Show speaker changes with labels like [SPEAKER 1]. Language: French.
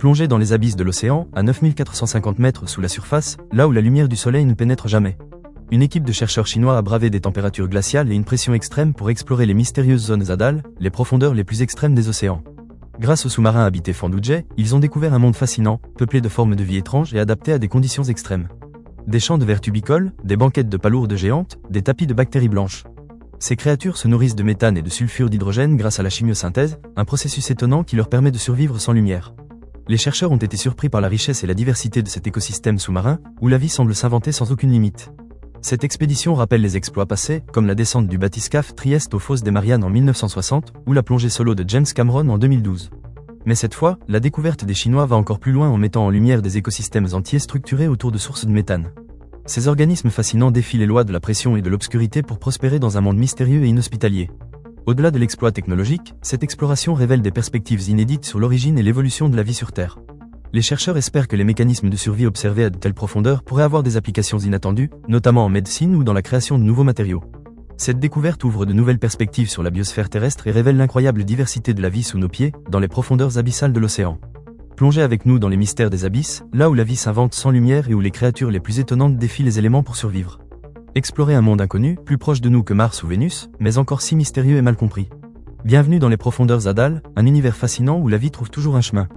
[SPEAKER 1] Plongez dans les abysses de l'océan, à 9450 mètres sous la surface, là où la lumière du soleil ne pénètre jamais. Une équipe de chercheurs chinois a bravé des températures glaciales et une pression extrême pour explorer les mystérieuses zones Hadal, les profondeurs les plus extrêmes des océans. Grâce au sous-marin habité Fandoujet, ils ont découvert un monde fascinant, peuplé de formes de vie étranges et adapté à des conditions extrêmes. Des champs de vers tubicoles, des banquettes de palourdes géantes, des tapis de bactéries blanches. Ces créatures se nourrissent de méthane et de sulfure d'hydrogène grâce à la chimiosynthèse, un processus étonnant qui leur permet de survivre sans lumière. Les chercheurs ont été surpris par la richesse et la diversité de cet écosystème sous-marin, où la vie semble s'inventer sans aucune limite. Cette expédition rappelle les exploits passés, comme la descente du bathyscaphe Trieste aux fosses des Mariannes en 1960, ou la plongée solo de James Cameron en 2012. Mais cette fois, la découverte des Chinois va encore plus loin en mettant en lumière des écosystèmes entiers structurés autour de sources de méthane. Ces organismes fascinants défient les lois de la pression et de l'obscurité pour prospérer dans un monde mystérieux et inhospitalier. Au-delà de l'exploit technologique, cette exploration révèle des perspectives inédites sur l'origine et l'évolution de la vie sur Terre. Les chercheurs espèrent que les mécanismes de survie observés à de telles profondeurs pourraient avoir des applications inattendues, notamment en médecine ou dans la création de nouveaux matériaux. Cette découverte ouvre de nouvelles perspectives sur la biosphère terrestre et révèle l'incroyable diversité de la vie sous nos pieds, dans les profondeurs abyssales de l'océan. Plongez avec nous dans les mystères des abysses, là où la vie s'invente sans lumière et où les créatures les plus étonnantes défient les éléments pour survivre. Explorez un monde inconnu, plus proche de nous que Mars ou Vénus, mais encore si mystérieux et mal compris. Bienvenue dans les profondeurs Hadal, un univers fascinant où la vie trouve toujours un chemin.